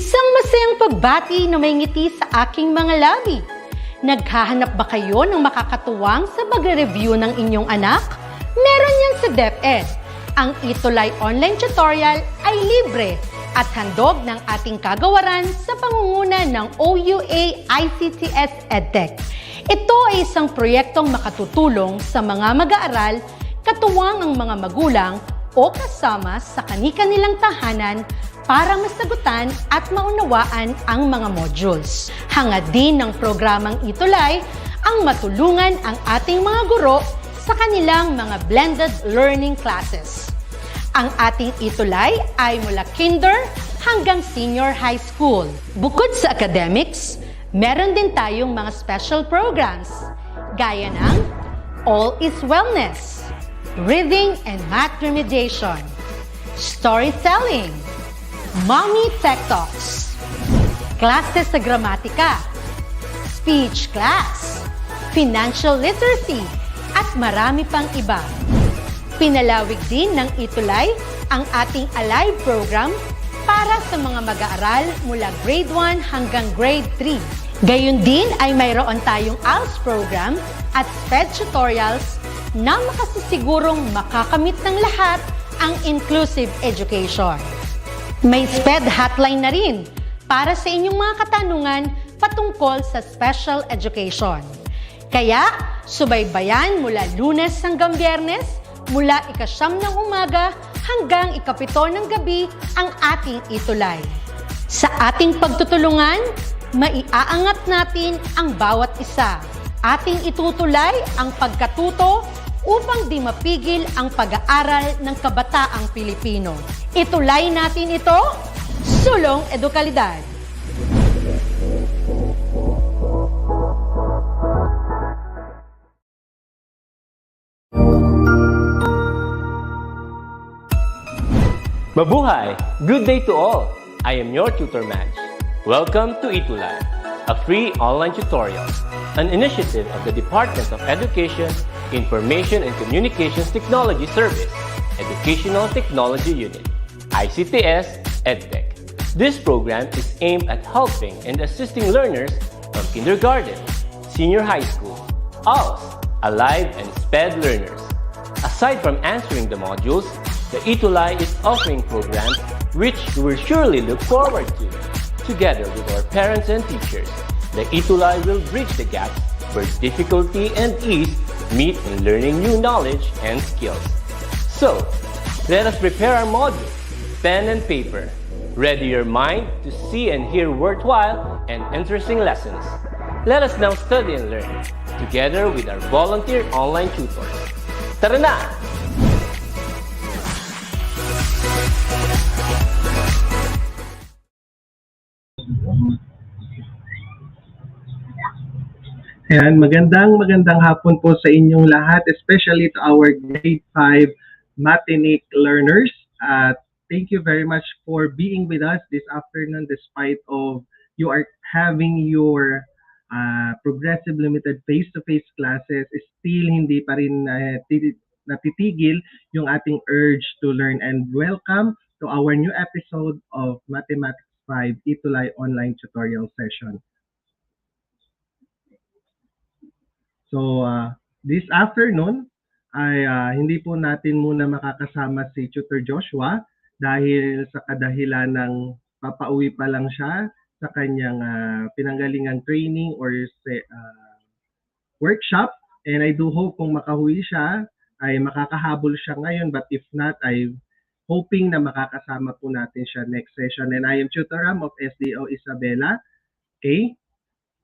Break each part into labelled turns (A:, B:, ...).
A: Isang masayang pagbati na may ngiti sa aking mga labi. Naghahanap ba kayo ng makakatuwang sa pagre-review ng inyong anak? Meron yan sa DepEd. Ang ETUlay online tutorial ay libre at handog ng ating kagawaran sa pangunguna ng OUA ICTS EdTech. Ito ay isang proyektong makatutulong sa mga mag-aaral, katuwang ang mga magulang o kasama sa kani-kanilang tahanan para masagutan at maunawaan ang mga modules. Hangad din ng programang ETUlay ang matulungan ang ating mga guro sa kanilang mga blended learning classes. Ang ating ETUlay ay mula kinder hanggang senior high school. Bukod sa academics, meron din tayong mga special programs gaya ng All is Wellness, Reading and Math Remediation, Storytelling, Mommy Tech Talks, Classes sa Gramatika, Speech Class, Financial Literacy, at marami pang iba. Pinalawig din ng ETUlay ang ating Alive program para sa mga mag-aaral mula grade 1 hanggang grade 3. Gayun din ay mayroon tayong ALS program at SPED tutorials na makasisigurong makakamit ng lahat ang inclusive education. May SPED hotline na rin para sa inyong mga katanungan patungkol sa special education. Kaya, subaybayan mula Lunes hanggang Biyernes, mula 9 ng umaga hanggang 7 ng gabi ang ating ETUlay. Sa ating pagtutulungan, maiaangat natin ang bawat isa. Ating itutulay ang pagkatuto upang di mapigil ang pag-aaral ng kabataang Pilipino. Itulay natin ito, sulong edukalidad.
B: Mabuhay! Good day to all! I am your tutor Madge. Welcome to ETUlay, a free online tutorial, an initiative of the Department of Education, Information and Communications Technology Service, Educational Technology Unit, ICTS EdTech. This program is aimed at helping and assisting learners from kindergarten, senior high school, ALS, Alive, and SPED learners. Aside from answering the modules, the ETUlay is offering programs which you will surely look forward to. Together with our parents and teachers, the ETUlay will bridge the gaps where difficulty and ease meet in learning new knowledge and skills. So, let us prepare our modules, pen and paper. Ready your mind to see and hear worthwhile and interesting lessons. Let us now study and learn, together with our volunteer online tutors. Tara na!
C: Ayan, magandang hapon po sa inyong lahat, especially to our grade 5 mathematics learners. Thank you very much for being with us this afternoon despite of you are having your progressive limited face-to-face classes. Still hindi pa rin natitigil yung ating urge to learn, and welcome to our new episode of Mathematics 5 ETUlay online tutorial session. So, this afternoon ay hindi po natin muna makakasama si Tutor Joshua dahil sa kadahilan ng papauwi pa lang siya sa kanyang pinanggalingang training or workshop. And I do hope kung makauwi siya ay makakahabol siya ngayon, but if not, ay hoping na makakasama po natin siya next session. And I am Tutor Ram of SDO Isabela. Okay?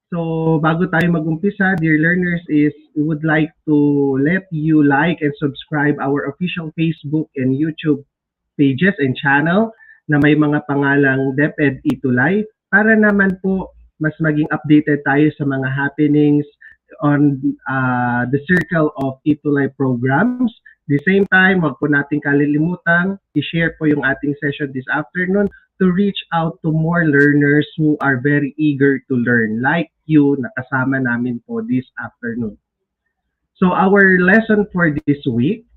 C: So, bago tayo mag-umpisa, dear learners, we would like to let you like and subscribe our official Facebook and YouTube pages and channel na may mga pangalang DepEd ETUlay para naman po mas maging updated tayo sa mga happenings on the circle of ETUlay programs. At the same time, wag po natin kalilimutang i-share po yung ating session this afternoon to reach out to more learners who are very eager to learn, like you na kasama namin po this afternoon. So our lesson for this week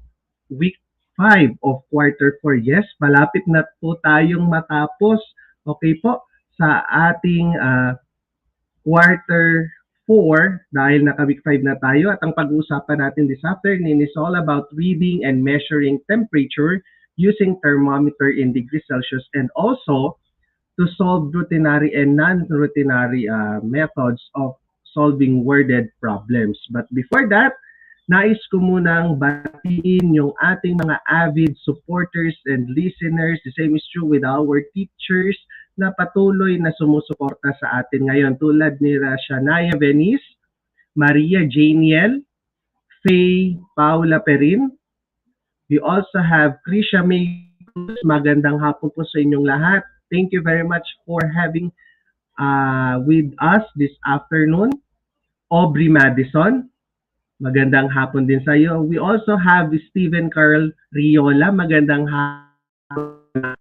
C: 5 of quarter 4, yes, malapit na po tayong matapos. Okay po? sa ating quarter 4 dahil naka week 5 na tayo at ang pag-uusapan natin this afternoon is all about reading and measuring temperature using thermometer in degrees Celsius and also to solve routinary and non-routinary methods of solving worded problems. But before that, nais ko munang batiin yung ating mga avid supporters and listeners. The same is true with our teachers na patuloy na sumusuporta sa atin ngayon. Tulad ni Shanaya Venice, Maria Janiel, Faye Paula Perin. We also have Krisha May. Magandang hapon po sa inyong lahat. Thank you very much for having with us this afternoon. Aubrey Madison. Magandang hapon din sa iyo. We also have Stephen Carl Riola. Magandang hapon.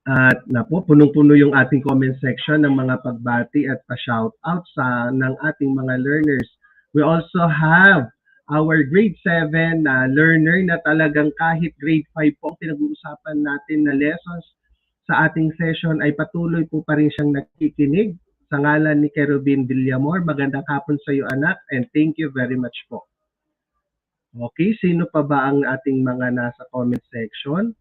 C: At napo, punong-puno yung ating comment section ng mga pagbati at pa-shoutout ng ating mga learners. We also have our grade 7 learner na talagang kahit grade 5 po pinag-uusapan natin na lessons sa ating session ay patuloy po pa rin siyang nakikinig. Sa ngalan ni Kerubin Villamor, magandang hapon sa iyo anak and thank you very much po. Okay, sino pa ba ang ating mga nasa comment section?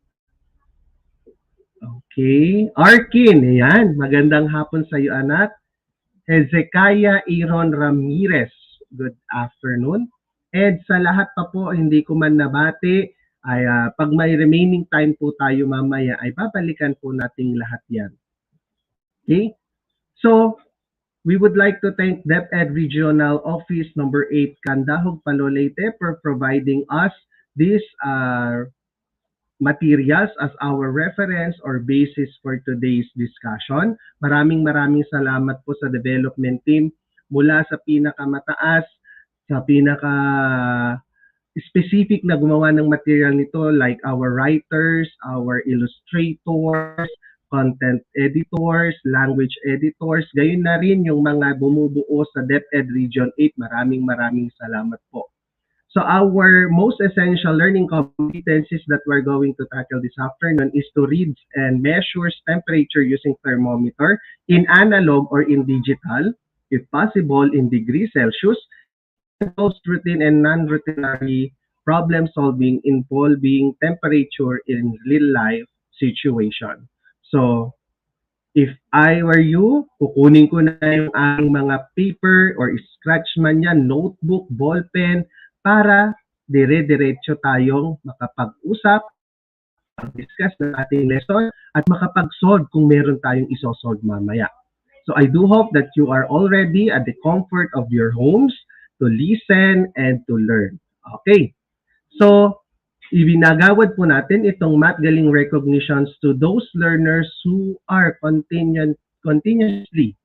C: Okay, Arkin, ayan, magandang hapon sa iyo anak. Hezekiah Aaron Ramirez, good afternoon. And sa lahat pa po, hindi ko man nabati, ay pag may remaining time po tayo mamaya, ay babalikan po nating lahat yan. Okay? So, we would like to thank DepEd Regional Office number 8, Candahog, Palolete for providing us these materials as our reference or basis for today's discussion. Maraming salamat po sa development team mula sa pinakamataas, sa pinaka-specific na gumawa ng material nito like our writers, our illustrators, content editors, language editors, gayon na rin yung mga bumubuo sa DepEd Region 8. Maraming salamat po. So our most essential learning competencies that we're going to tackle this afternoon is to read and measure temperature using thermometer in analog or in digital, if possible in degrees Celsius, both routine and non-routinary problem solving involving temperature in real life situation. So, if I were you, kukunin ko na yung aking mga paper or scratch man yan, notebook, ballpen, para dire-diretso tayong makapag-usap, discuss ng ating lesson, at makapag-solve kung meron tayong isosolve mamaya. So, I do hope that you are already at the comfort of your homes to listen and to learn. Okay. So, ibinagawad po natin itong math galing recognitions to those learners who are continuously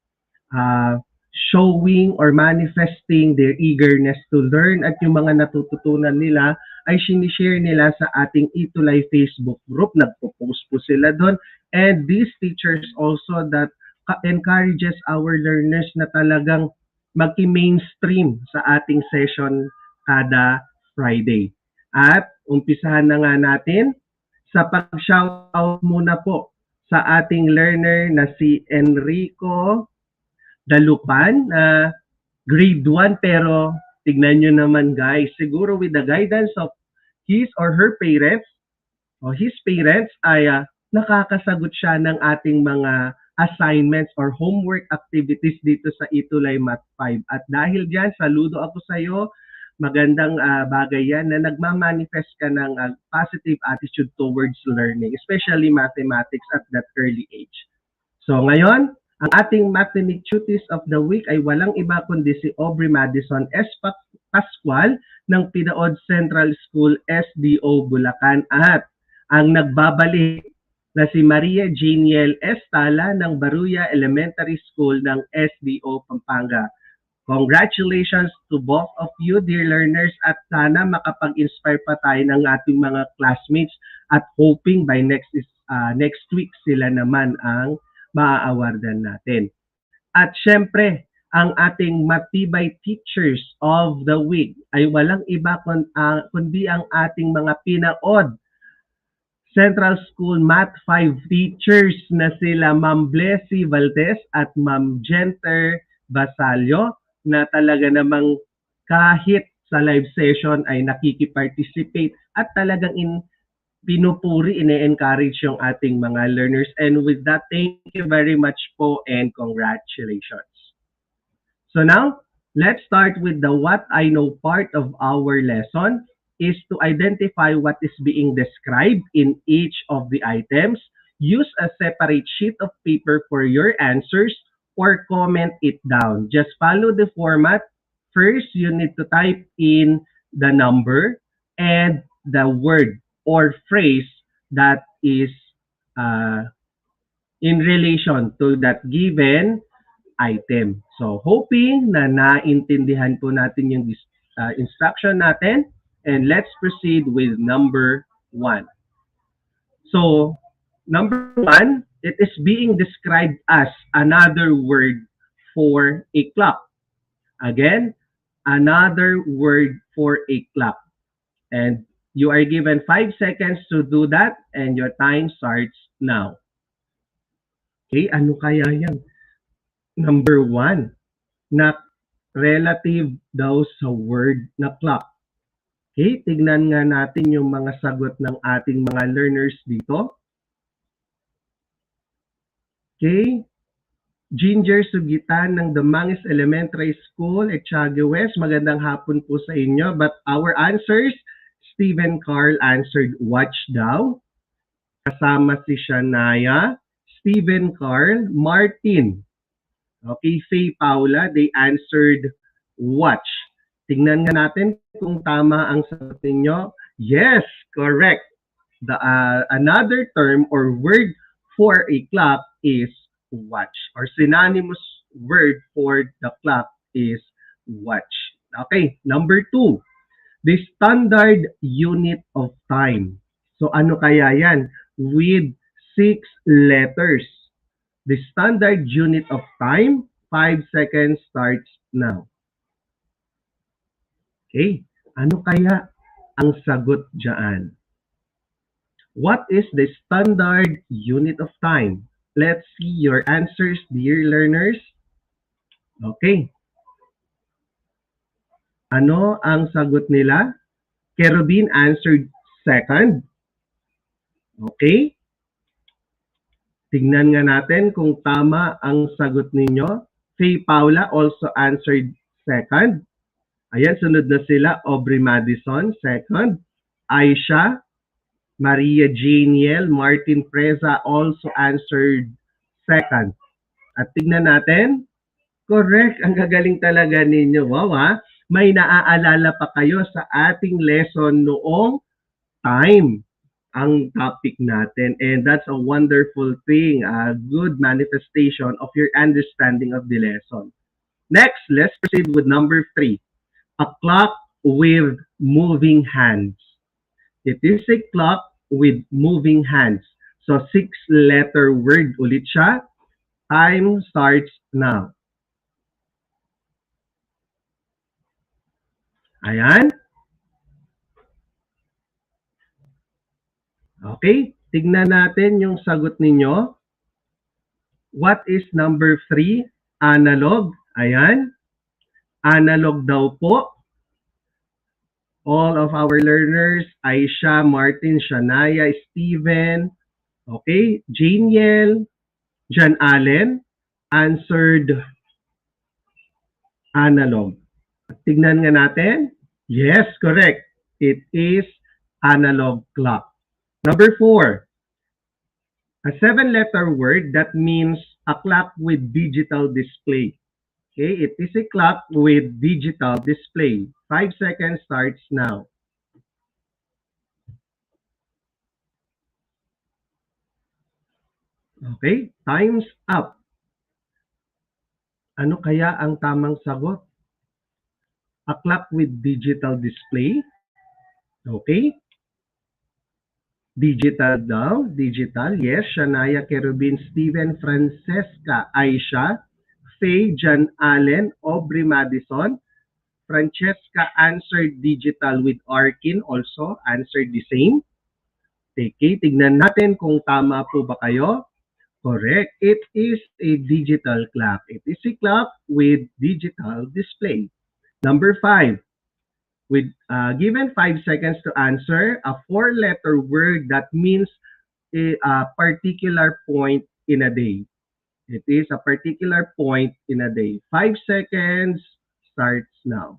C: showing or manifesting their eagerness to learn at yung mga natututunan nila ay sinishare nila sa ating ETUlay Facebook group. Nagpo-post po sila doon. And these teachers also that encourages our learners na talagang mag-mainstream sa ating session kada Friday. At umpisahan na nga natin sa pag-shoutout muna po sa ating learner na si Enrico Dalupan, grade 1 pero tignan nyo naman guys, siguro with the guidance of his or her parents o his parents ay nakakasagot siya ng ating mga assignments or homework activities dito sa ETUlay Math 5. At dahil dyan, saludo ako sa iyo. Magandang bagay yan na nagmamanifest ka ng positive attitude towards learning, especially mathematics at that early age. So ngayon, ang ating mathematic tuties of the week ay walang iba kundi si Aubrey Madison S. Pascual ng Pinaod Central School, SDO, Bulacan, at ang nagbabalik na si Maria Janiel S. Tala ng Baruya Elementary School ng SDO, Pampanga. Congratulations to both of you, dear learners, at sana makapag-inspire pa tayo ng ating mga classmates at hoping by next week sila naman ang maa-awardan natin. At syempre, ang ating matibay teachers of the week ay walang iba kundi ang ating mga pinaod Central School Math 5 teachers na sila Ma'am Blessy Valdez at Ma'am Jenter Basalio na talaga namang kahit sa live session ay nakikiparticipate at talagang pinupuri, ine-encourage yung ating mga learners. And with that, thank you very much po and congratulations. So now, let's start with the what I know part of our lesson is to identify what is being described in each of the items. Use a separate sheet of paper for your answers or comment it down. Just follow the format. First, you need to type in the number and the word or phrase that is in relation to that given item. So, hoping na naintindihan po natin yung instruction natin. And let's proceed with number 1. So, number 1, it is being described as another word for a clock. Again, another word for a clock. And you are given 5 seconds to do that and your time starts now. Okay, ano kaya yan? Number 1, na relative daw sa word na clock. Okay, tignan nga natin yung mga sagot ng ating mga learners dito. Okay, Ginger Sugitan ng Damangis Elementary School, Etiague West. Magandang hapon po sa inyo. But our answers, Stephen Carl answered watch daw. Kasama si Shania, Stephen Carl, Martin. Okay, Faye Paula, they answered watch. Tingnan nga natin kung tama ang sagot ninyo. Yes, correct. The another term or word for a clock is watch, or synonymous word for the clock is watch. Okay, number 2, the standard unit of time. So ano kaya yan? With 6 letters. The standard unit of time, 5 seconds starts now. Okay, ano kaya ang sagot dyan? What is the standard unit of time? Let's see your answers, dear learners. Okay. Ano ang sagot nila? Kerubin answered second. Okay. Tingnan nga natin kung tama ang sagot ninyo. Faye Paula also answered second. Ayan, sunod na sila. Aubrey Madison, second. Aisha, Maria Janiel, Martin Preza also answered second. At tignan natin. Correct. Ang gagaling talaga ninyo. Wow, ha? May naaalala pa kayo sa ating lesson noong time ang topic natin. And that's a wonderful thing. A good manifestation of your understanding of the lesson. Next, let's proceed with number 3. A clock with moving hands. It is a clock with moving hands. So, 6-letter word ulit siya. Time starts now. Ayan. Okay, tignan natin yung sagot ninyo. What is number 3? Analog. Ayan. Analog daw po. All of our learners, Aisha, Martin, Shania, Steven, okay, Janiel, John Allen, answered analog. Tignan nga natin. Yes, correct. It is analog clock. Number 4, a 7-letter word that means a clock with digital display. Okay, it is a clock with digital display. 5 seconds starts now. Okay, time's up. Ano kaya ang tamang sagot? A clock with digital display. Okay. Digital daw. Digital. Yes. Shania, Kerubin, Steven, Francesca, Aisha, Faye, John Allen, Aubrey Madison. Francesca answered digital with Arkin also answered the same. Okay, tignan natin kung tama po ba kayo. Correct. It is a digital clock. It is a clock with digital display. Number 5. With given 5 seconds to answer, a 4-letter word that means a particular point in a day. It is a particular point in a day. 5 seconds starts now.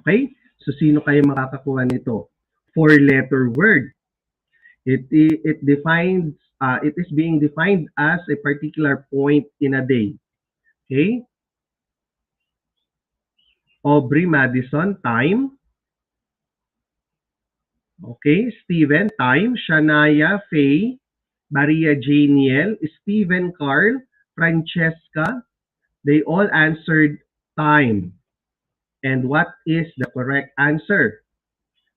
C: Okay? So, sino kayo makakakuha nito? 4-letter word. It is being defined as a particular point in a day. Okay? Aubrey Madison, time. Okay, Steven, time. Shania, Faye. Maria Janiel, Stephen, Carl, Francesca. They all answered time. And what is the correct answer?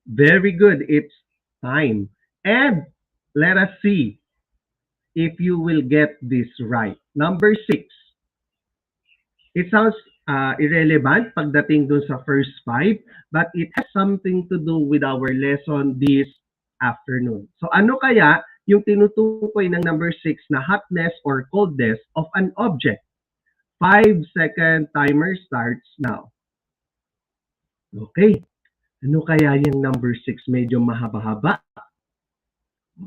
C: Very good. It's time. And let us see if you will get this right. Number 6. It sounds irrelevant pagdating dun sa first 5, but it has something to do with our lesson this afternoon. So ano kaya yung tinutukoy ng number 6 na hotness or coldness of an object? 5-second timer starts now. Okay. Ano kaya yung number 6? Medyo mahaba-haba.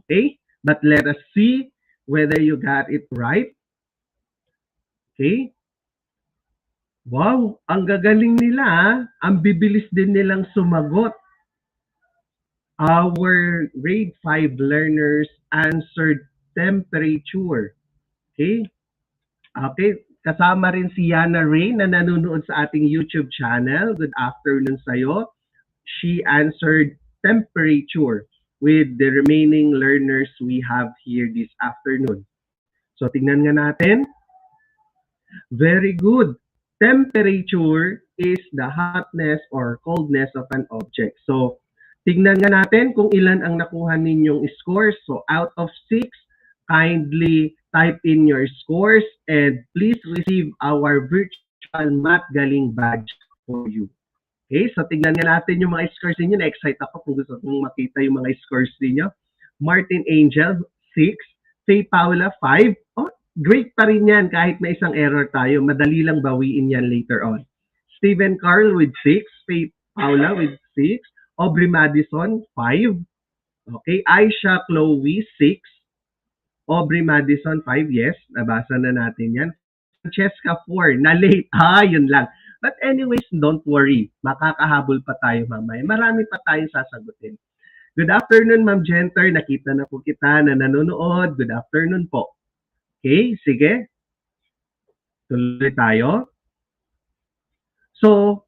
C: Okay? But let us see whether you got it right. Okay? Wow, ang gagaling nila. Ang bibilis din nilang sumagot. Our grade 5 learners answered temperature. Okay? Okay, kasama rin si Yana Ray na nanonood sa ating YouTube channel. Good afternoon sa'yo. She answered temperature with the remaining learners we have here this afternoon. So, tingnan nga natin. Very good. Temperature is the hotness or coldness of an object. So, tingnan nga natin kung ilan ang nakuha ninyong scores. So, out of 6, kindly type in your scores and please receive our virtual Math Galing badge for you. Okay, so tingnan nga natin yung mga scores ninyo. Na-excite ako kung gusto kong makita yung mga scores ninyo. Martin Angel, 6. Faye Paula, 5. Oh, great pa rin yan kahit may isang error tayo. Madali lang bawiin yan later on. Stephen Carl with 6. Faye Paula with 6. Aubrey Madison, 5. Okay, Aisha Chloe, 6. Aubrey Madison, 5. Yes, nabasa na natin yan. Francesca, 4. Na-late. Yun lang. But anyways, don't worry. Makakahabol pa tayo mamaya. Marami pa tayong sasagutin. Good afternoon, Ma'am Jenter. Nakita na po kita na nanonood. Good afternoon po. Okay, sige. Tuloy tayo. So,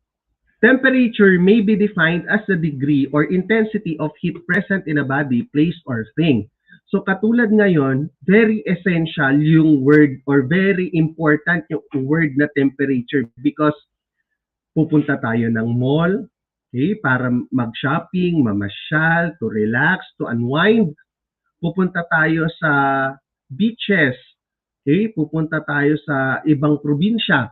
C: temperature may be defined as the degree or intensity of heat present in a body, place, or thing. So, katulad ngayon, very essential yung word or very important yung word na temperature because pupunta tayo ng mall, okay, para mag-shopping, mamasyal, to relax, to unwind. Pupunta tayo sa beaches, okay, pupunta tayo sa ibang probinsya.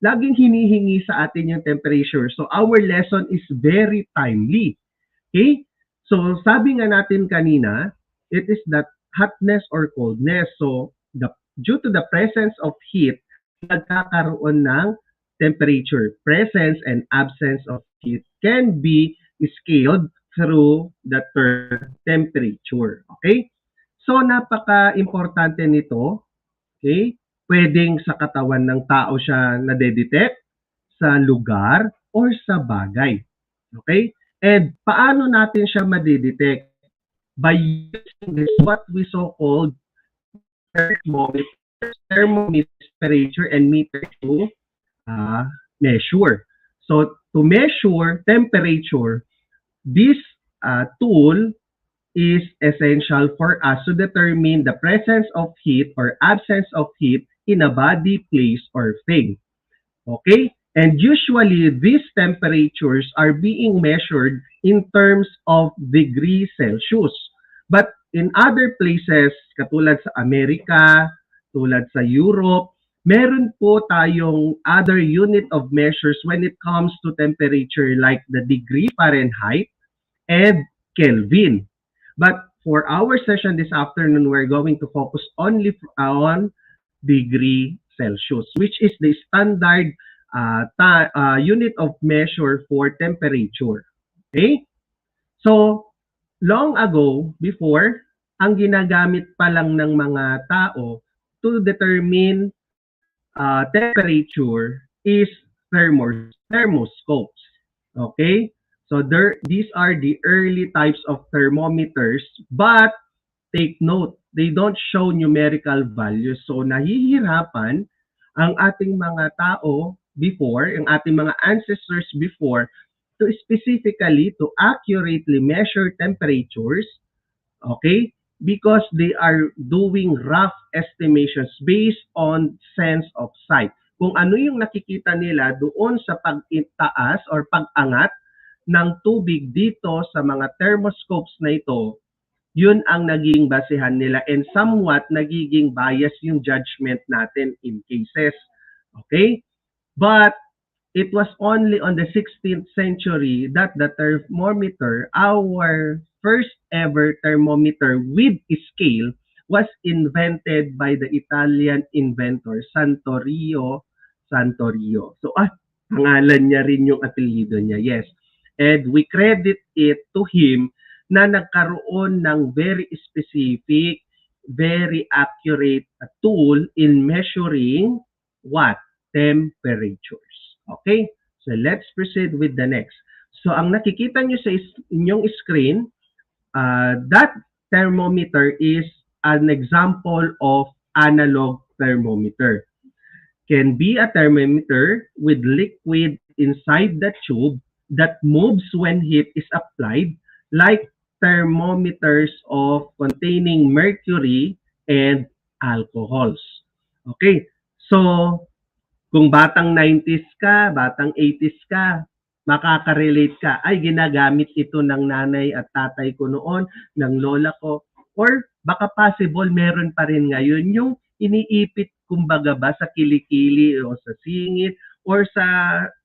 C: Laging hinihingi sa atin yung temperature. So our lesson is very timely. Okay? So sabi nga natin kanina, it is that hotness or coldness. So due to the presence of heat, nagkakaroon ng temperature. Presence and absence of heat can be scaled through the term temperature. Okay? So, napaka-importante nito. Okay? Pwedeng sa katawan ng tao siya nadedetect, sa lugar, or sa bagay. Okay? And paano natin siya madedetect? By using this, what we so-called thermometer, temperature, and meter to measure. So, to measure temperature, this tool is essential for us to determine the presence of heat or absence of heat in a body, place, or thing. Okay? And usually, these temperatures are being measured in terms of degrees Celsius. But in other places, katulad sa Amerika, tulad sa Europe, Meron po tayong other unit of measures when it comes to temperature like the degree Fahrenheit and Kelvin. But for our session this afternoon, we're going to focus only on degree Celsius, which is the standard unit of measure for temperature. Okay? So, long ago, before, ang ginagamit pa lang ng mga tao to determine temperature is thermoscopes. Okay? So these are the early types of thermometers, but take note, they don't show numerical values. So nahihirapan ang ating mga tao before, ang ating mga ancestors before, to specifically, to accurately measure temperatures, okay? Because they are doing rough estimations based on sense of sight. Kung ano yung nakikita nila doon sa pag-itaas or pag-angat ng tubig dito sa mga thermoscopes na ito, yun ang naging basehan nila and somewhat nagiging bias yung judgment natin in cases. Okay? But it was only on the 16th century that the thermometer, our first ever thermometer with scale, was invented by the Italian inventor Santorio. So, pangalan niya rin yung apelyido niya. Yes. And we credit it to him na nagkaroon ng very specific, very accurate tool in measuring what? Temperatures. Okay? So let's proceed with the next. So ang nakikita nyo sa inyong screen, that thermometer is an example of analog thermometer. Can be a thermometer with liquid inside the tube that moves when heat is applied, like thermometers of containing mercury and alcohols. Okay, so kung batang 90s ka, batang 80s ka, makaka-relate ka, ay ginagamit ito ng nanay at tatay ko noon, ng lola ko, or baka possible meron pa rin ngayon yung iniipit kumbaga ba sa kilikili o sa singit or sa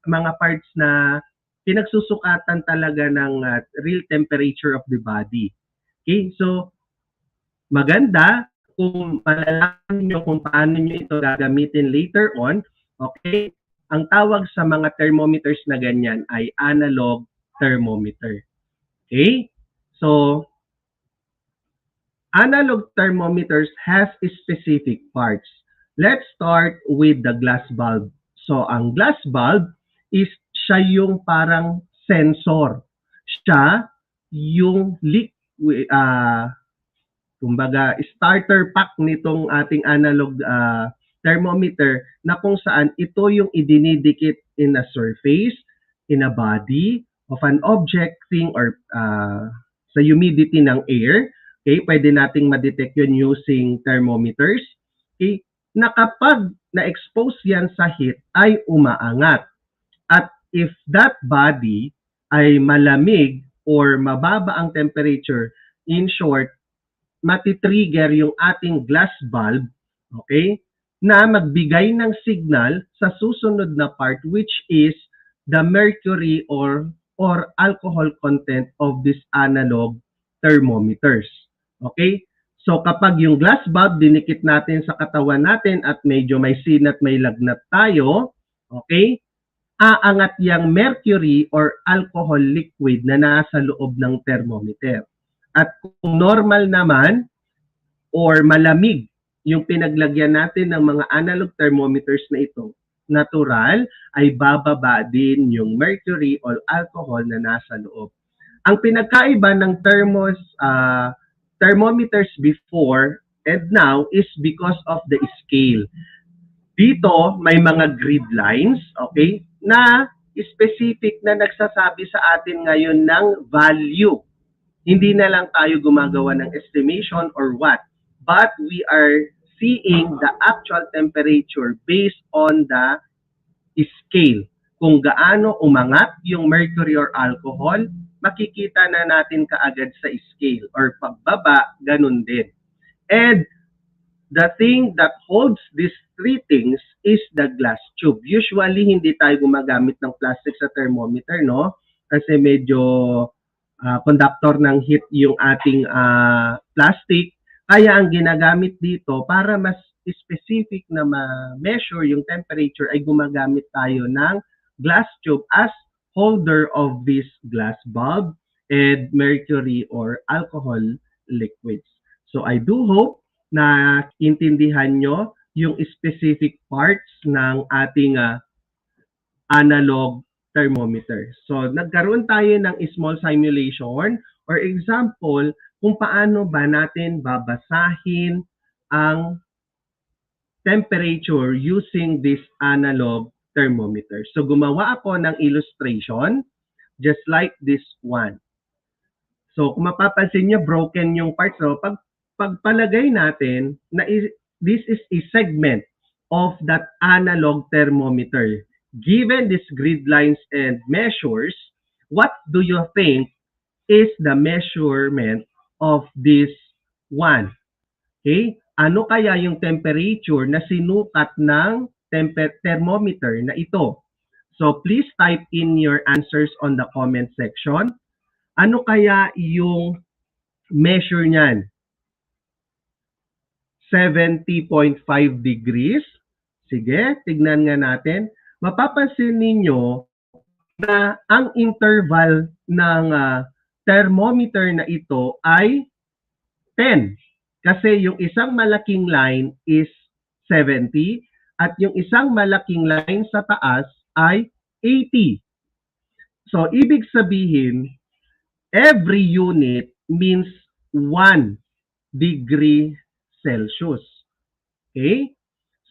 C: mga parts na pinagsusukatan talaga ng real temperature of the body. Okay, so maganda kung malalaman nyo kung paano nyo ito gagamitin later on. Okay, ang tawag sa mga thermometers na ganyan ay analog thermometer. Okay, so analog thermometers has specific parts. Let's start with the glass bulb. So, ang glass bulb is siya yung parang sensor. Siya yung liquid, kumbaga, starter pack nitong ating analog thermometer na kung saan ito yung idinidikit in a surface, in a body of an object, thing, or sa humidity ng air. Okay, pwede nating ma-detect yun using thermometers. Okay, na kapag na-expose yan sa heat ay umaangat. At if that body ay malamig or mababa ang temperature, in short, matitrigger yung ating glass bulb, okay, na magbigay ng signal sa susunod na part which is the mercury or alcohol content of this analog thermometers. Okay? So kapag yung glass bulb dinikit natin sa katawan natin at medyo may sinat, may lagnat tayo, okay? Aangat yung mercury or alcohol liquid na nasa loob ng thermometer. At kung normal naman or malamig yung pinaglagyan natin ng mga analog thermometers na ito, natural ay bababa din yung mercury or alcohol na nasa loob. Ang pinagkaiba ng thermometers before and now is because of the scale. Dito, may mga grid lines, okay, na specific na nagsasabi sa atin ngayon ng value. Hindi na lang tayo gumagawa ng estimation or what, but we are seeing the actual temperature based on the scale. Kung gaano umangat yung mercury or alcohol, makikita na natin kaagad sa scale or pagbaba, ganun din. And the thing that holds these three things is the glass tube. Usually, hindi tayo gumagamit ng plastic sa thermometer, no? Kasi medyo conductor ng heat yung ating plastic. Kaya ang ginagamit dito, para mas specific na ma-measure yung temperature, ay gumagamit tayo ng glass tube as holder of this glass bulb and mercury or alcohol liquids. So I do hope na intindihan nyo yung specific parts ng ating analog thermometer. So nagkaroon tayo ng small simulation or example kung paano ba natin babasahin ang temperature using this analog thermometer. So gumawa ako ng illustration just like this one. So kung mapapansin nyo, broken yung parts. So pagpalagay natin na this is a segment of that analog thermometer. Given these grid lines and measures, what do you think is the measurement of this one? Okay? Ano kaya yung temperature na sinukat ng thermometer na ito? So please type in your answers on the comment section. Ano kaya yung measure niyan? 70.5 degrees. Sige, tignan nga natin. Mapapansin ninyo na ang interval ng thermometer na ito ay 10. Kasi yung isang malaking line is 70 at yung isang malaking line sa taas ay 80. So, ibig sabihin, every unit means 1 degree Celsius. Okay?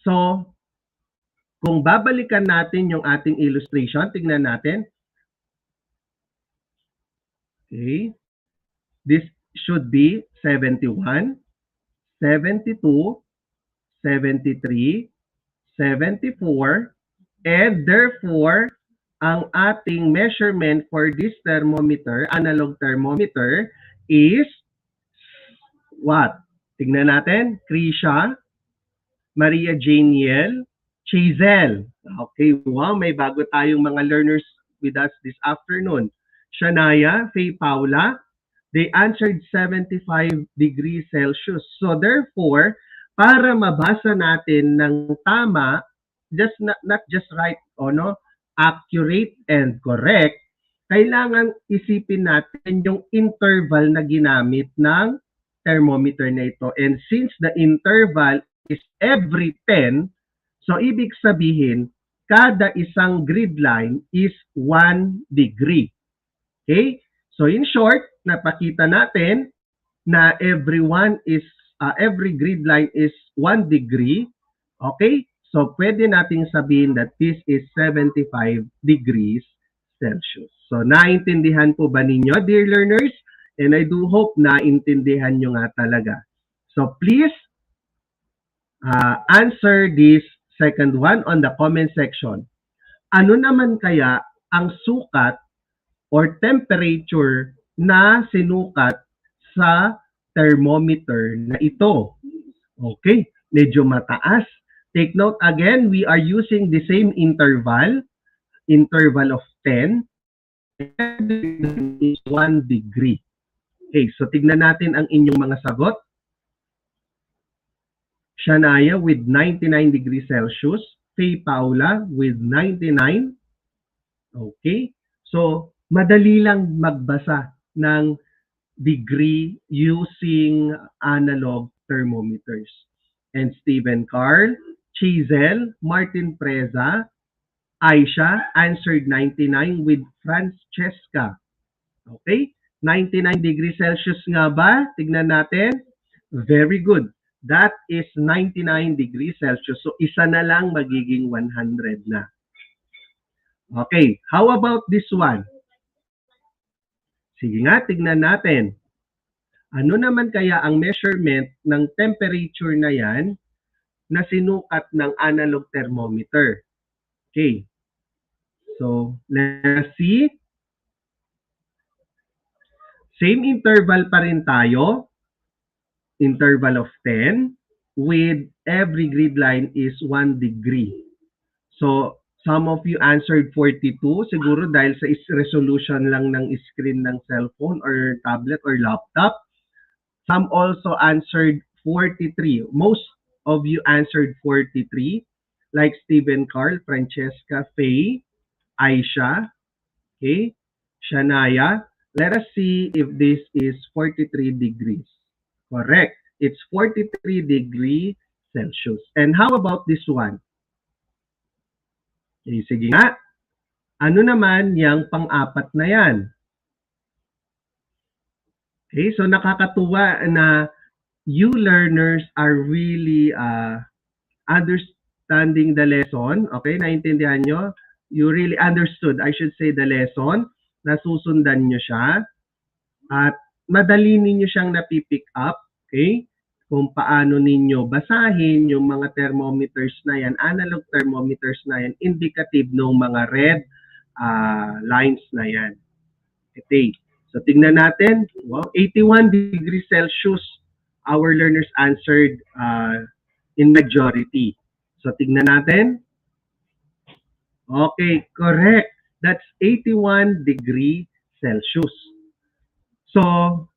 C: So, kung babalikan natin yung ating illustration, tingnan natin. Okay? This should be 71, 72, 73, 74, and therefore, ang ating measurement for this thermometer, analog thermometer, is what? Tignan natin. Krisha, Maria Janiel, Chazel. Okay, wow, may bago tayong mga learners with us this afternoon. Shania, Faye Paula, they answered 75 degrees Celsius. So therefore, para mabasa natin ng tama, just not just right, no, accurate and correct, kailangan isipin natin yung interval na ginamit ng thermometer na ito. And since the interval is every 10, so ibig sabihin, kada isang grid line is 1 degree. Okay? So in short, napakita natin na every grid line is 1 degree. Okay? So pwede nating sabihin that this is 75 degrees Celsius. So naintindihan po ba ninyo, dear learners? And I do hope naintindihan nyo nga talaga. So please answer this second one on the comment section. Ano naman kaya ang sukat or temperature na sinukat sa thermometer na ito? Okay, medyo mataas. Take note again, we are using the same interval of 10, and is 1 degree. Okay, so tignan natin ang inyong mga sagot. Shania with 99 degrees Celsius. Faye Paula with 99. Okay, so madali lang magbasa ng degree using analog thermometers. And Stephen Carl, Chazel, Martin Preza, Aisha answered 99 with Francesca. Okay? 99 degrees Celsius nga ba? Tignan natin. Very good. That is 99 degrees Celsius. So, isa na lang magiging 100 na. Okay. How about this one? Sige nga, tignan natin. Ano naman kaya ang measurement ng temperature na yan na sinukat ng analog thermometer? Okay. So, let's see. Same interval pa rin tayo. Interval of 10. with every grid line is 1 degree. So, some of you answered 42, siguro dahil sa resolution lang ng screen ng cellphone or tablet or laptop. Some also answered 43. Most of you answered 43, like Stephen Carl, Francesca, Faye, Aisha, okay, Shania. Let us see if this is 43 degrees. Correct. It's 43 degree Celsius. And how about this one? Okay, sige nga. Ano naman yung pang-apat na yan? Okay, so nakakatuwa na you learners are really understanding the lesson. Okay, naintindihan nyo? You really understood, I should say, the lesson. Nasusundan nyo siya. At madali ninyo siyang napipick up. Okay? Kung paano ninyo basahin yung mga thermometers na yan, analog thermometers na yan, indicative ng mga red lines na yan. Okay. So tingnan natin. Wow, 81 degrees Celsius. Our learners answered in majority. So tingnan natin. Okay, correct. That's 81 degree Celsius. So,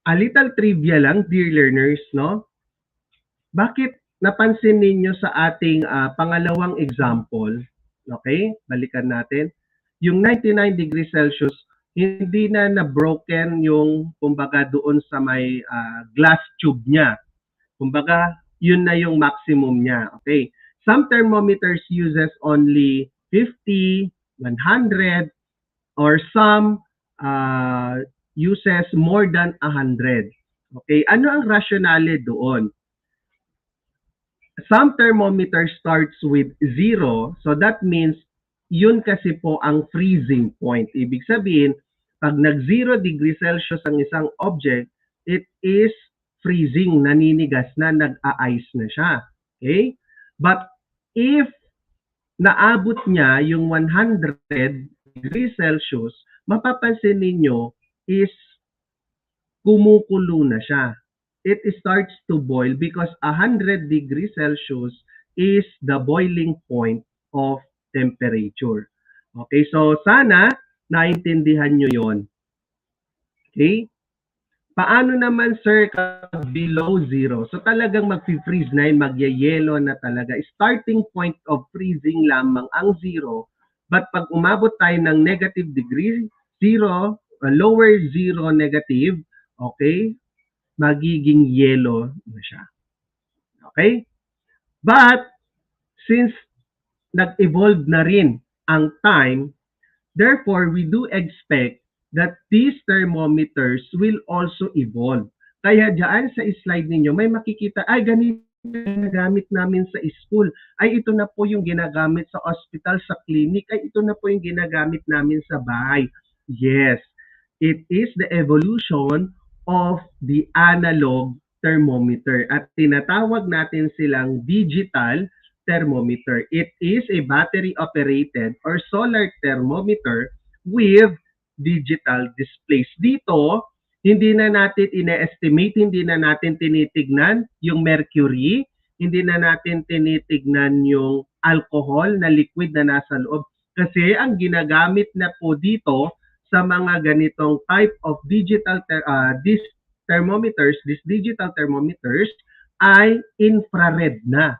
C: a little trivia lang, dear learners, no? Bakit napansin ninyo sa ating pangalawang example, okay? Balikan natin. Yung 99 degrees Celsius, hindi na broken yung, kumbaga, doon sa may glass tube niya. Kumbaga, yun na yung maximum niya, okay? Some thermometers uses only 50, 100, or some uses more than 100. Okay, ano ang rationale doon? Some thermometer starts with 0, so that means yun kasi po ang freezing point. Ibig sabihin, pag nag-0 degree Celsius ang isang object, it is freezing, naninigas na, nag-a-ice na siya. Okay? But if naabot niya yung 100 degree Celsius, mapapansin ninyo is kumukulo na siya. It starts to boil because 100 degrees Celsius is the boiling point of temperature. Okay, so sana naintindihan nyo yon. Okay? Paano naman, sir, below zero? So talagang mag-freeze na yun, magye-yellow na talaga. Starting point of freezing lamang ang zero. But pag umabot tayo ng negative degree, zero, lower zero negative, okay, magiging yellow na siya. Okay? But, since nag-evolve na rin ang time, therefore, we do expect that these thermometers will also evolve. Kaya dyan sa slide ninyo, may makikita, ay ganito ginagamit namin sa school. Ay ito na po yung ginagamit sa hospital, sa clinic. Ay ito na po yung ginagamit namin sa bahay. Yes, it is the evolution of the analog thermometer. At tinatawag natin silang digital thermometer. It is a battery-operated or solar thermometer with digital displays. Dito, hindi na natin ine-estimate, hindi na natin tinitignan yung mercury, hindi na natin tinitignan yung alcohol na liquid na nasa loob. Kasi ang ginagamit na po dito sa mga ganitong type of digital these digital thermometers ay infrared na.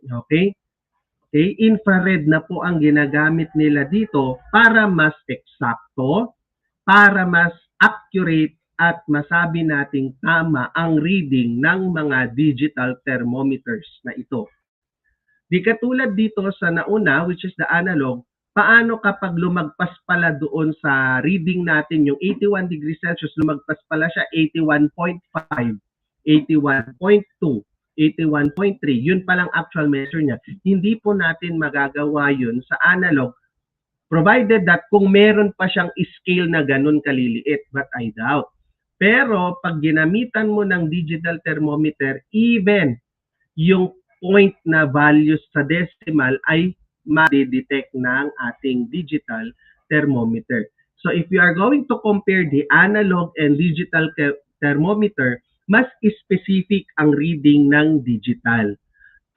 C: Okay? Okay, infrared na po ang ginagamit nila dito para mas eksakto, para mas accurate at masabi nating tama ang reading ng mga digital thermometers na ito. Di katulad dito sa nauna, which is the analog, paano kapag lumagpas pala doon sa reading natin yung 81 degrees Celsius, lumagpas pala siya 81.5, 81.2, 81.3, yun palang actual measure niya. Hindi po natin magagawa yun sa analog, provided that kung meron pa siyang scale na ganun kaliliit, but I doubt. Pero pag ginamitan mo ng digital thermometer, even yung point na values sa decimal ay ma-detect ng ating digital thermometer. So if you are going to compare the analog and digital thermometer, mas specific ang reading ng digital.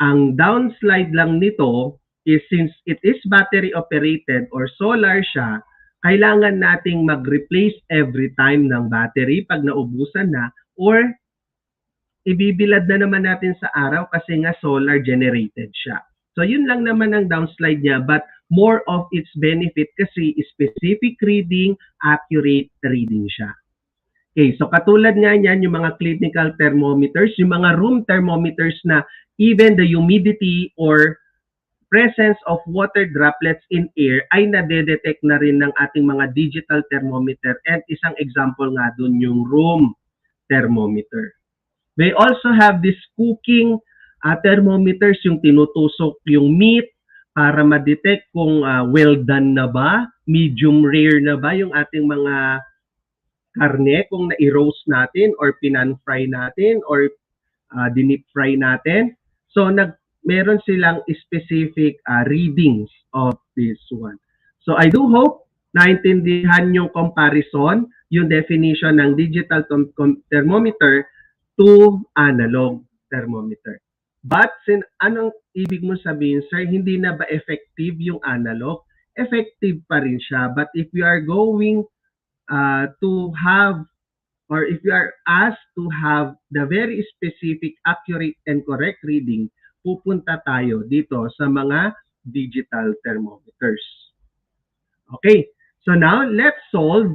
C: Ang downslide lang nito is since it is battery operated or solar siya, kailangan nating mag-replace every time ng battery pag naubusan na or ibibilad na naman natin sa araw kasi nga solar generated siya. So yun lang naman ang downslide niya but more of its benefit kasi specific reading, accurate reading siya. Okay, so katulad nga niyan yung mga clinical thermometers, yung mga room thermometers na even the humidity or presence of water droplets in air ay nade-detect na rin ng ating mga digital thermometer and isang example nga dun yung room thermometer. We also have this cooking thermometers, yung tinutusok yung meat para ma-detect kung well done na ba, medium rare na ba yung ating mga karne kung na-roast natin or pinan-fry natin or dinip fry natin. So meron silang specific readings of this one. So I do hope naintindihan yung comparison, yung definition ng digital thermometer to analog thermometer. But anong ibig mo sabihin, sir, hindi na ba effective yung analog? Effective pa rin siya. But if we are going to have or if you are asked to have the very specific, accurate, and correct reading, pupunta tayo dito sa mga digital thermometers. Okay, so now let's solve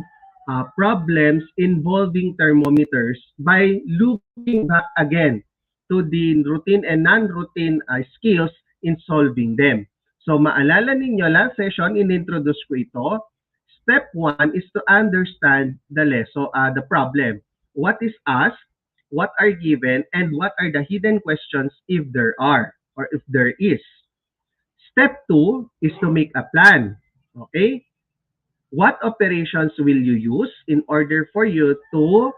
C: problems involving thermometers by looking back again to the routine and non-routine skills in solving them. So maalala ninyo, last session, in-introduce ko ito. Step 1 is to understand the lesson, the problem. What is asked, what are given, and what are the hidden questions if there are or if there is. Step 2 is to make a plan. Okay? What operations will you use in order for you to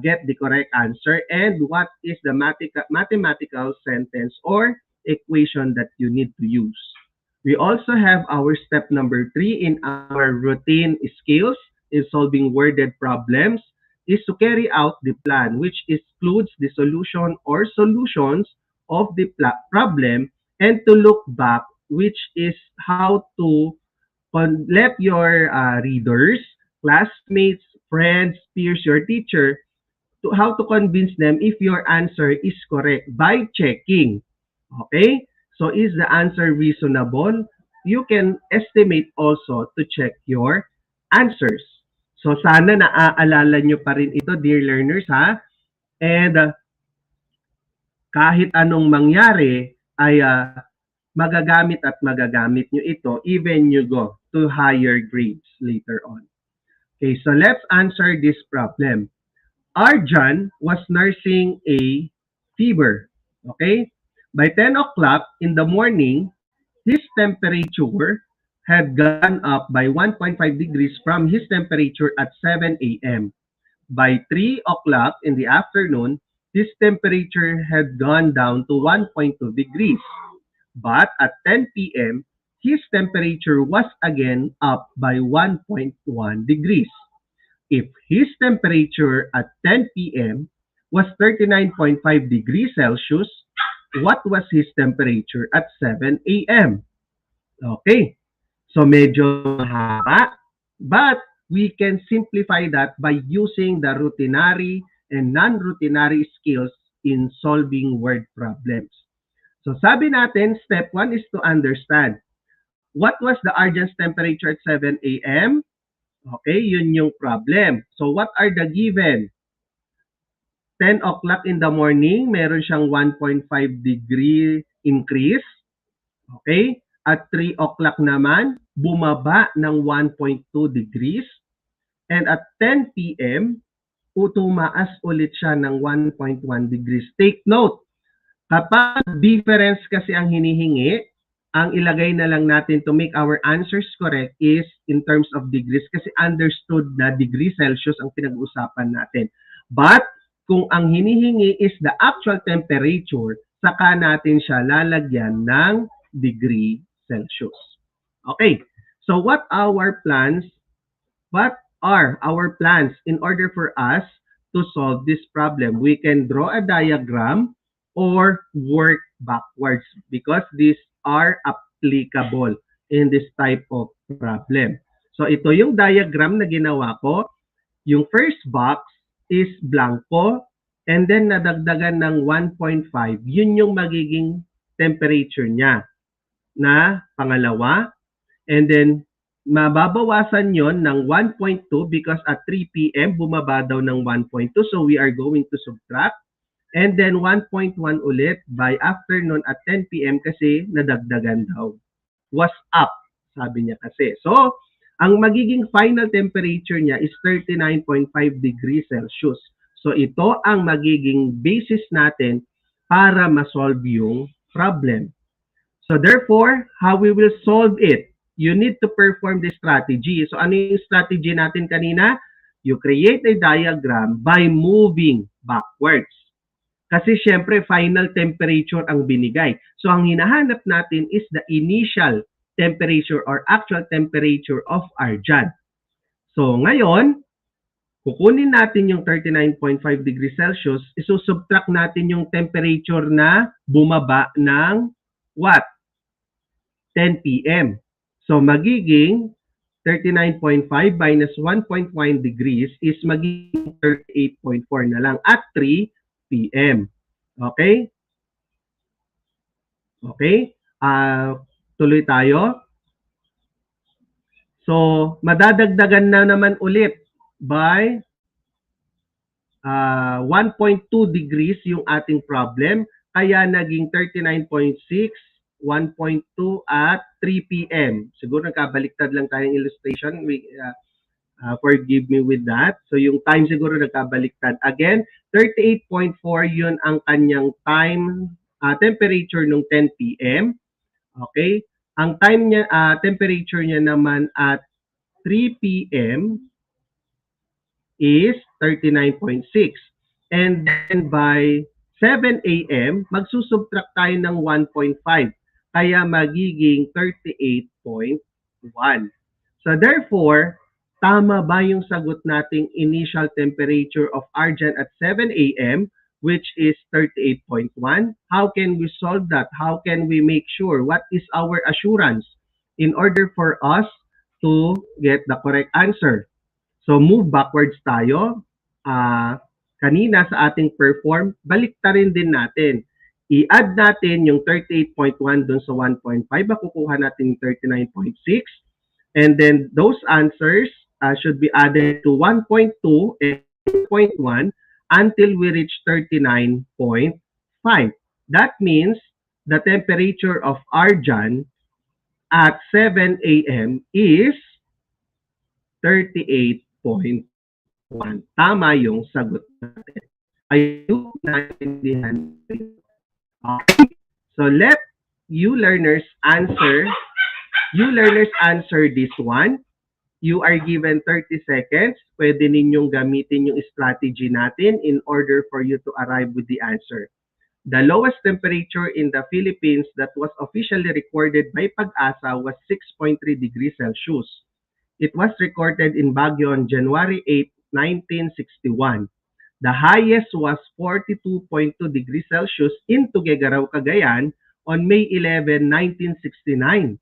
C: get the correct answer, and what is the mathematical sentence or equation that you need to use. We also have our step number 3 in our routine skills in solving worded problems is to carry out the plan, which includes the solution or solutions of the problem, and to look back, which is how to let your readers, classmates, friends, peers, your teacher, to how to convince them if your answer is correct by checking. Okay? So is the answer reasonable? You can estimate also to check your answers. So sana naaalala nyo pa rin ito, dear learners, ha? And kahit anong mangyari ay magagamit at magagamit nyo ito even you go to higher grades later on. Okay, so let's answer this problem. Arjan was nursing a fever. Okay? By 10 o'clock in the morning, his temperature had gone up by 1.5 degrees from his temperature at 7 a.m. By 3 o'clock in the afternoon, his temperature had gone down to 1.2 degrees. But at 10 p.m., his temperature was again up by 1.1 degrees. If his temperature at 10 p.m. was 39.5 degrees Celsius, what was his temperature at 7 a.m.? Okay, so medyo mahaba, but we can simplify that by using the routinary and non-routinary skills in solving word problems. So sabi natin, step 1 is to understand. What was the Arjan's temperature at 7 a.m.? Okay, yun yung problem. So what are the given? 10 o'clock in the morning, meron siyang 1.5 degree increase. Okay? At 3 o'clock naman, bumaba ng 1.2 degrees. And at 10 p.m., tumaas ulit siya ng 1.1 degrees. Take note, kapag difference kasi ang hinihingi, ang ilagay na lang natin to make our answers correct is in terms of degrees kasi understood na degree Celsius ang pinag-uusapan natin. But kung ang hinihingi is the actual temperature, saka natin siya lalagyan ng degree Celsius. Okay, so what are our plans in order for us to solve this problem? We can draw a diagram or work backwards because these are applicable in this type of problem. So ito yung diagram na ginawa ko. Yung first box is blanco and then nadagdagan ng 1.5. Yun yung magiging temperature niya na pangalawa. And then mababawasan yon ng 1.2 because at 3 p.m. bumaba daw ng 1.2. So we are going to subtract. And then 1.1 ulit by afternoon at 10 p.m. kasi nadagdagan daw. Was up, sabi niya kasi. So, ang magiging final temperature niya is 39.5 degrees Celsius. So, ito ang magiging basis natin para ma-solve yung problem. So, therefore, how we will solve it? You need to perform the strategy. So, ano yung strategy natin kanina? You create a diagram by moving backwards. Kasi syempre, final temperature ang binigay. So, ang hinahanap natin is the initial temperature or actual temperature of argon. So, ngayon, kukunin natin yung 39.5 degrees Celsius, isusubtract natin yung temperature na bumaba ng what? 10 p.m. So, magiging 39.5 minus 1.1 degrees is magiging 38.4 na lang at 3 p.m. Okay? Okay? Tuloy tayo. So, madadagdagan na naman ulit by 1.2 degrees yung ating problem. Kaya naging 39.6, 1.2 at 3 p.m. Siguro nagkabaliktad lang tayong illustration. Forgive me with that. So, yung time siguro nagkabaliktad. Again, 38.4 yun ang kanyang time, temperature nung 10 p.m. Okay? Ang time niya, temperature niya naman at 3 p.m. is 39.6. And then by 7 a.m., magsusubtract tayo ng 1.5. Kaya magiging 38.1. So therefore, tama ba yung sagot nating initial temperature of argon at 7 a.m., which is 38.1? How can we solve that? How can we make sure? What is our assurance in order for us to get the correct answer? So move backwards tayo. Kanina sa ating perform, baliktarin din natin. I-add natin yung 38.1 dun sa 1.5. Makukuha natin yung 39.6. And then those answers should be added to 1.2 and 1.1 until we reach 39.5. That means the temperature of argon at 7 a.m. is 38.1. Tama yung sagot natin. Ayun naintindihan. Okay. So let you learners answer this one. You are given 30 seconds. Pwede ninyong gamitin yung strategy natin in order for you to arrive with the answer. The lowest temperature in the Philippines that was officially recorded by Pag-asa was 6.3 degrees Celsius. It was recorded in Baguio on January 8, 1961. The highest was 42.2 degrees Celsius in Tuguegarao, Cagayan on May 11, 1969.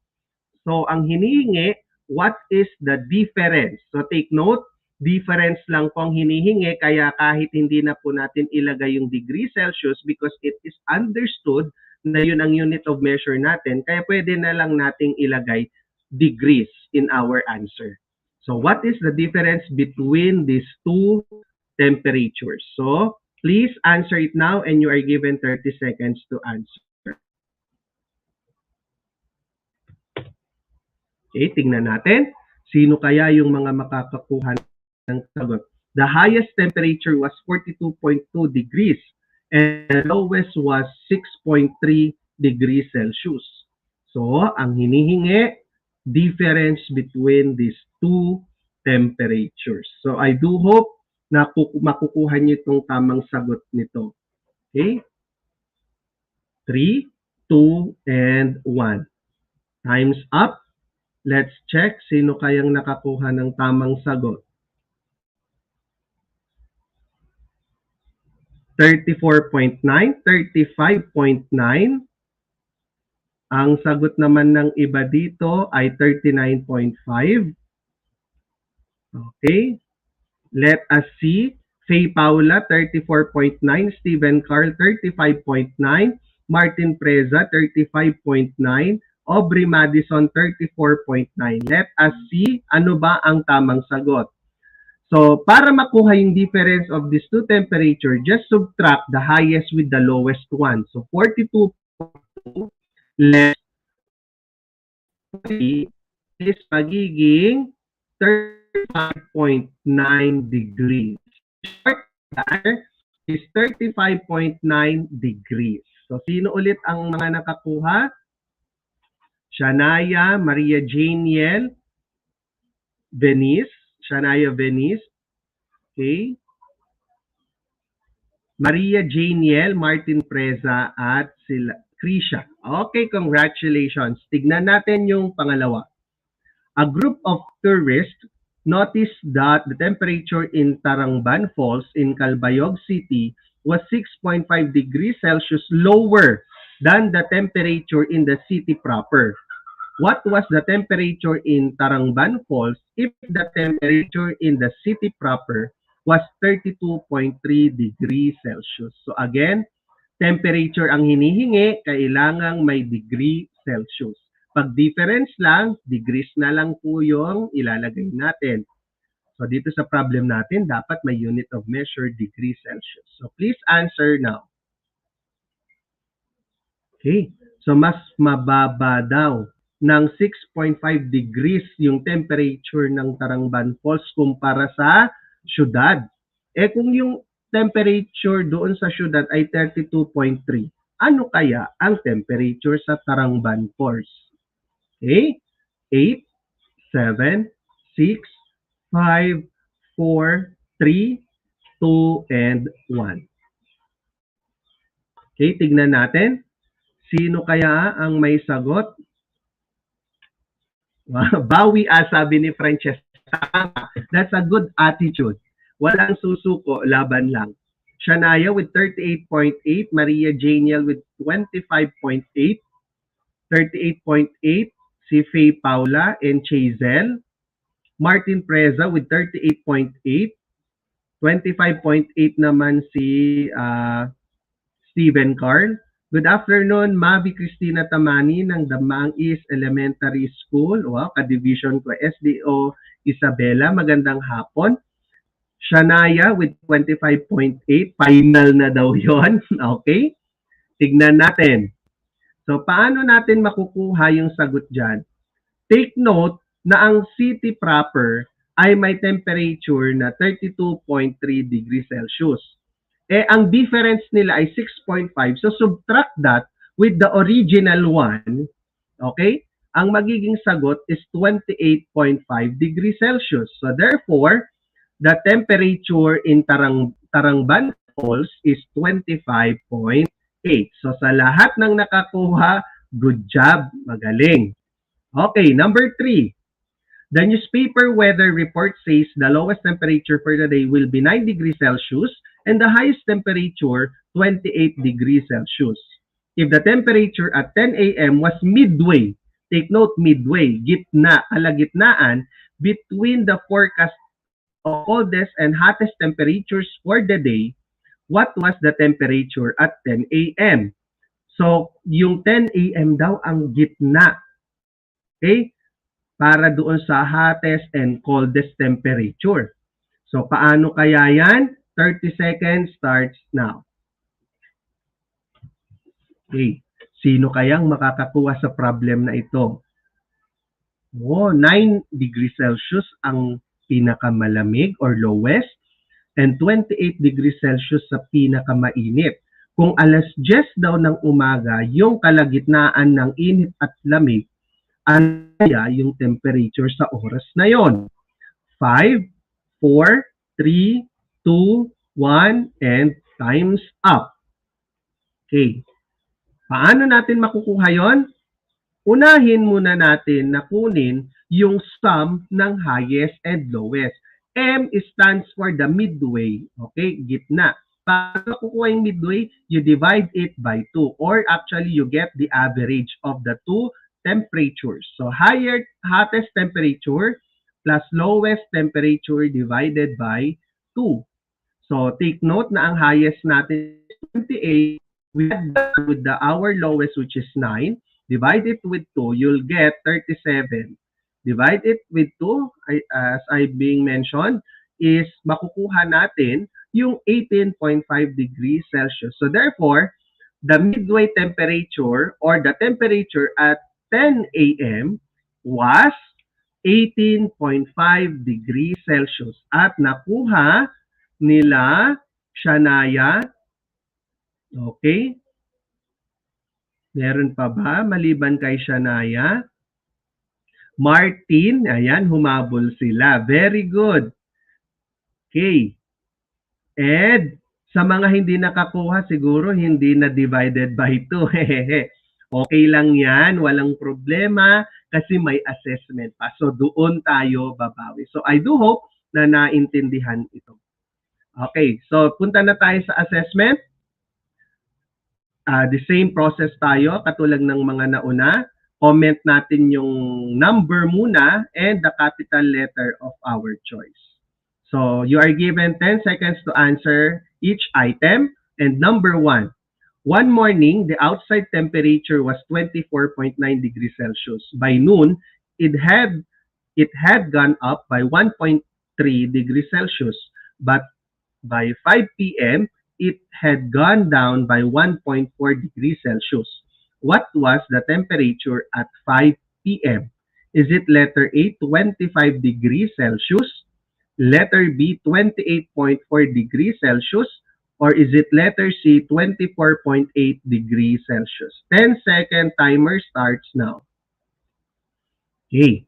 C: So, ang hinihingi, what is the difference? So, take note, difference lang po ang hinihingi, kaya kahit hindi na po natin ilagay yung degree Celsius because it is understood na yun ang unit of measure natin, kaya pwede na lang nating ilagay degrees in our answer. So, what is the difference between these two temperatures? So, please answer it now and you are given 30 seconds to answer. Okay, tingnan natin. Sino kaya yung mga makakakuha ng sagot? The highest temperature was 42.2 degrees and the lowest was 6.3 degrees Celsius. So, ang hinihingi, difference between these two temperatures. So, I do hope na makukuha niyo itong tamang sagot nito. Okay? 3, 2, and 1. Time's up. Let's check sino kayang nakakuha ng tamang sagot. 34.9, 35.9, Ang sagot naman ng iba dito ay 39.5. Okay. Let us see. Faye Paula, 34.9. Steven Carl, 35.9. Martin Preza, 35.9. Aubrey Madison, 34.9. Let us see ano ba ang tamang sagot. So, para makuha yung difference of these two temperature, just subtract the highest with the lowest one. So, 42.2 less 3 is magiging 35.9 degrees. Short answer is 35.9 degrees. So, sino ulit ang mga nakakuha? Shania, Maria Janiel, Venice. Shania Venice. Okay. Maria Janiel, Martin Preza, at sila Krisha. Okay, congratulations. Tignan natin yung pangalawa. A group of tourists noticed that the temperature in Tarangban Falls in Calbayog City was 6.5 degrees Celsius lower than the temperature in the city proper. What was the temperature in Tarangban Falls if the temperature in the city proper was 32.3 degrees Celsius? So again, temperature ang hinihingi, kailangang may degree Celsius. Pag difference lang, degrees na lang po yung ilalagay natin. So dito sa problem natin, dapat may unit of measure degree Celsius. So please answer now. Okay, so mas mababa daw ng 6.5 degrees yung temperature ng Tarangban Falls kumpara sa syudad. Eh kung yung temperature doon sa syudad ay 32.3, ano kaya ang temperature sa Tarangban Falls? Okay? 8, 7, 6, 5, 4, 3, 2, and 1. Okay, tignan natin. Sino kaya ang may sagot? Bawi sabi ni Francesca. That's a good attitude. Walang susuko, laban lang. Shania with 38.8, Maria Janiel with 25.8, 38.8, si Faye Paula and Chazel. Martin Preza with 38.8, 25.8 naman si Steven Carl. Good afternoon, Mavi Cristina Tamani ng Damang East Elementary School. Wow, ka-division ko, SDO Isabela. Magandang hapon. Shania with 25.8. Final na daw yon. Okay? Tignan natin. So, paano natin makukuha yung sagot dyan? Take note na ang city proper ay may temperature na 32.3 degrees Celsius. Eh, ang difference nila ay 6.5. So, subtract that with the original one. Okay? Ang magiging sagot is 28.5 degrees Celsius. So, therefore, the temperature in Tarangban Falls is 25.8. So, sa lahat ng nakakuha, good job. Magaling. Okay, number 3. The newspaper weather report says the lowest temperature for the day will be 9 degrees Celsius and the highest temperature 28 degrees Celsius. If the temperature at 10 a.m. was midway, take note midway, gitna, kalagitnaan, between the forecast of coldest and hottest temperatures for the day, what was the temperature at 10 a.m.? So, yung 10 a.m. daw ang gitna. Okay? Para doon sa hottest and coldest temperature. So, paano kaya yan? 30 seconds starts now. Okay. Sino kayang makakakuha sa problem na ito? Oh, 9 degrees Celsius ang pinakamalamig or lowest and 28 degrees Celsius sa pinakamainit. Kung alas 10 daw ng umaga, yung kalagitnaan ng init at lamig, ano kaya yung temperature sa oras na yon? 5, 4, 3, 2, 1, and time's up. Okay. Paano natin makukuha yon? Unahin muna natin na kunin yung sum ng highest and lowest. M stands for the midway. Okay, gitna. Para makukuha yung midway, you divide it by 2 or actually you get the average of the two temperatures. So hottest temperature plus lowest temperature divided by 2. So take note na ang highest natin is 28. We add that with our lowest which is 9. Divide it with 2, you'll get 37. Divide it with 2, as I being mentioned, is makukuha natin yung 18.5 degrees Celsius. So therefore, the midway temperature or the temperature at 10 a.m. was 18.5 degrees Celsius. At nakuha nila Shania, okay? Meron pa ba maliban kay Shania? Martin, ayan, humabol sila. Very good. Okay. Ed, sa mga hindi nakakuha, siguro hindi na divided by 2. Okay lang yan, walang problema kasi may assessment pa. So doon tayo babawi. So I do hope na naintindihan ito. Okay, so punta na tayo sa assessment. The same process tayo, katulad ng mga nauna. Comment natin yung number muna and the capital letter of our choice. So you are given 10 seconds to answer each item. And number 1, one morning, the outside temperature was 24.9 degrees Celsius. By noon, it had gone up by 1.3 degrees Celsius. But by 5 p.m., it had gone down by 1.4 degrees Celsius. What was the temperature at 5 p.m.? Is it letter A, 25 degrees Celsius? Letter B, 28.4 degrees Celsius? Or is it letter C, 24.8 degrees Celsius? 10-second timer starts now. Okay.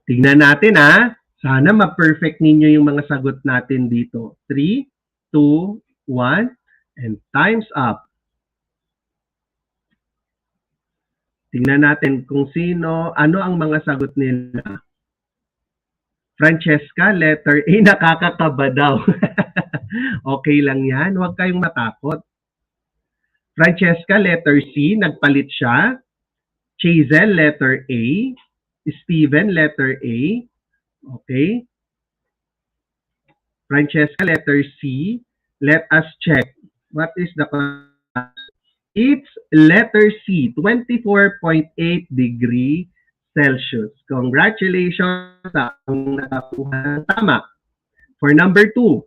C: Tignan natin ha. Sana ma-perfect ninyo yung mga sagot natin dito. 3, 2, 1, and time's up. Tingnan natin kung sino, ano ang mga sagot nila. Francesca, letter A, nakakakaba daw. Okay lang yan, huwag kayong matakot. Francesca, letter C, nagpalit siya. Chazel, letter A. Steven, letter A. Okay. Francesca, letter C. Let us check. What is the answer? It's letter C, 24.8 degree Celsius. Congratulations sa nakakuha ng tama. For number 2,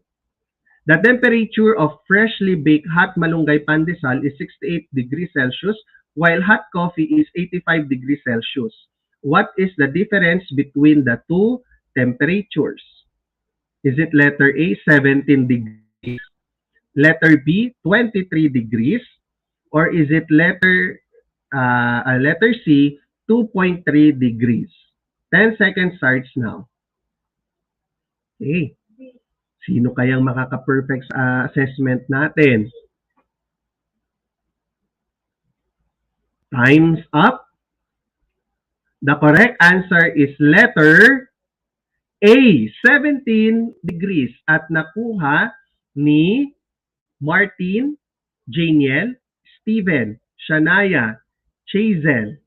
C: the temperature of freshly baked hot malunggay pandesal is 68 degrees Celsius, while hot coffee is 85 degrees Celsius. What is the difference between the two temperatures? Is it letter A, 17 degrees? Letter B, 23 degrees? Or is it letter C, 2.3 degrees? 10 seconds starts now. Okay. Sino kayang makaka-perfect assessment natin? Time's up. The correct answer is letter A, 17 degrees. At nakuha ni Martin, Janiel, Steven, Shania, Chazel.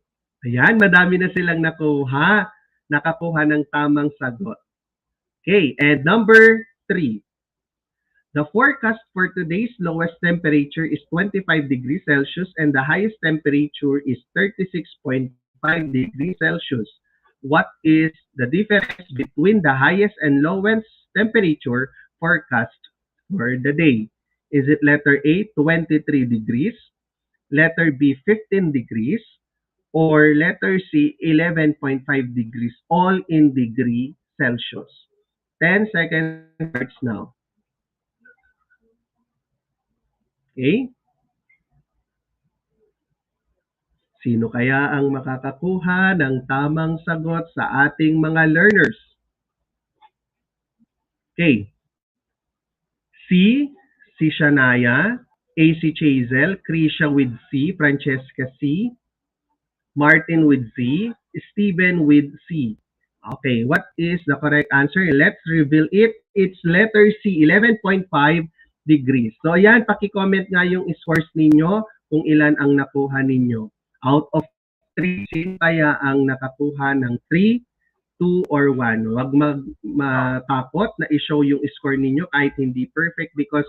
C: Ayan, madami na silang nakakuha ng tamang sagot. Okay, and number 3. The forecast for today's lowest temperature is 25 degrees Celsius and the highest temperature is 36.5 degrees Celsius. What is the difference between the highest and lowest temperature forecast for the day? Is it letter A, 23 degrees? Letter B, 15 degrees? Or letter C, 11.5 degrees, all in degree Celsius? 10 seconds starts now. Okay? Sino kaya ang makakakuha ng tamang sagot sa ating mga learners? Okay. C, si Shania. A, si Chazel. Krisha with C. Francesca C. Martin with C. Steven with C. Okay, what is the correct answer? Let's reveal it. It's letter C, 11.5 degrees. So ayan, paki-comment nga yung scores ninyo kung ilan ang nakuha ninyo. Out of 3, sino kaya ang nakakuha ng 3, 2, or 1? Huwag matakot na i-show yung score ninyo kahit hindi perfect because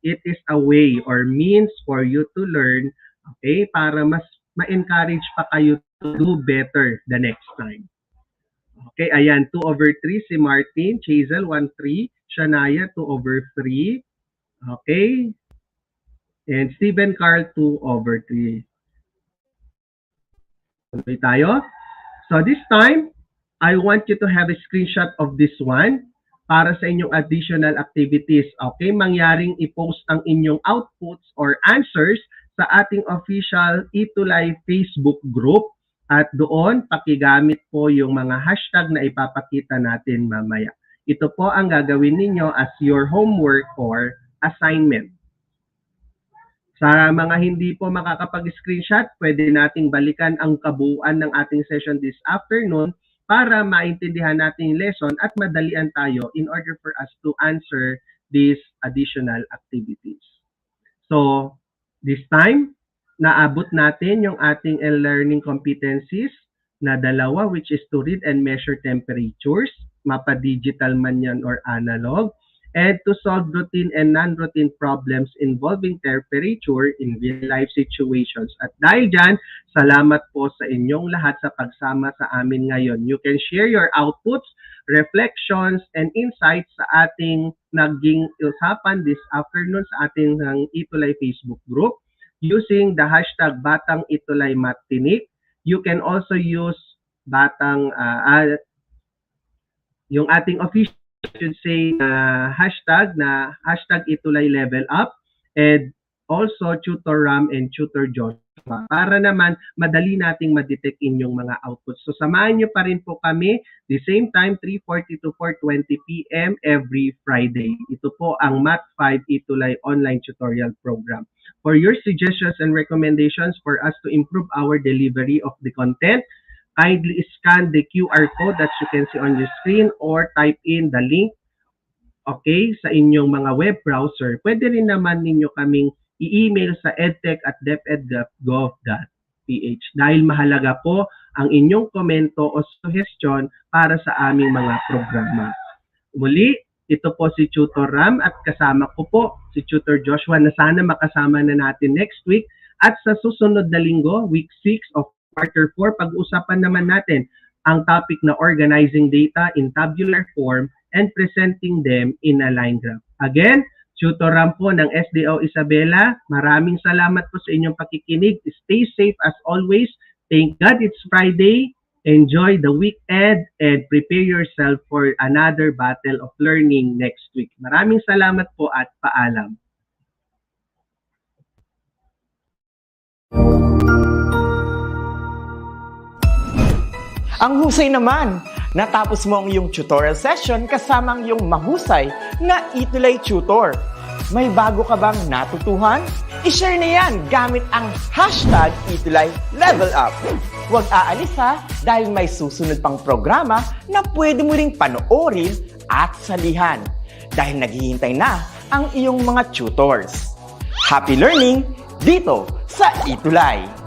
C: it is a way or means for you to learn, okay, para mas ma-encourage pa kayo to do better the next time. Okay, ayan, 2/3 si Martin, Chazel 1/3, Shania 2/3, okay, and Stephen Carl 2/3. Okay tayo? So this time, I want you to have a screenshot of this one para sa inyong additional activities. Okay, mangyaring i-post ang inyong outputs or answers sa ating official ETUlay Facebook group. At doon, pakigamit po yung mga hashtag na ipapakita natin mamaya. Ito po ang gagawin ninyo as your homework or assignment. Sa mga hindi po makakapag-screenshot, pwede nating balikan ang kabuuan ng ating session this afternoon para maintindihan natin yung lesson at madalian tayo in order for us to answer these additional activities. So, this time, naabot natin yung ating learning competencies na dalawa, which is to read and measure temperatures, mapa-digital man yan or analog, and to solve routine and non-routine problems involving temperature in real-life situations. At dahil dyan, salamat po sa inyong lahat sa pagsama sa amin ngayon. You can share your outputs, reflections, and insights sa ating naging usapan this afternoon sa ating ETUlay Facebook group using the hashtag Batang ETUlay Matinik. You can also use yung ating official should say hashtag ETUlay Level Up and also Tutor Ram and Tutor Joshua para naman madali nating ma-detect inyong mga outputs. So samahan nyo pa rin po kami the same time 3:40 to 4:20 p.m. every Friday. Ito po ang Math 5 ETUlay online tutorial program. For your suggestions and recommendations for us to improve our delivery of the content, kindly scan the QR code that you can see on your screen or type in the link, okay, sa inyong mga web browser. Pwede rin naman ninyo kaming i-email sa edtech@deped.gov.ph dahil mahalaga po ang inyong komento o suggestion para sa aming mga programa. Muli, ito po si Tutor Ram at kasama ko po si Tutor Joshua na sana makasama na natin next week at sa susunod na linggo, week 6 of Quarter 4, pag-usapan naman natin ang topic na organizing data in tabular form and presenting them in a line graph. Again, Tutor Ram po ng SDO Isabela, maraming salamat po sa inyong pakikinig. Stay safe as always. Thank God it's Friday. Enjoy the weekend and prepare yourself for another battle of learning next week. Maraming salamat po at paalam.
D: Ang husay naman! Natapos mo ang iyong tutorial session kasama ang iyong mahusay na ETUlay tutor. May bago ka bang natutuhan? I-share na yan gamit ang hashtag ETUlay Level Up. Huwag aalis ha, dahil may susunod pang programa na pwede mo ring panoorin at salihan. Dahil naghihintay na ang iyong mga tutors. Happy learning dito sa ETUlay!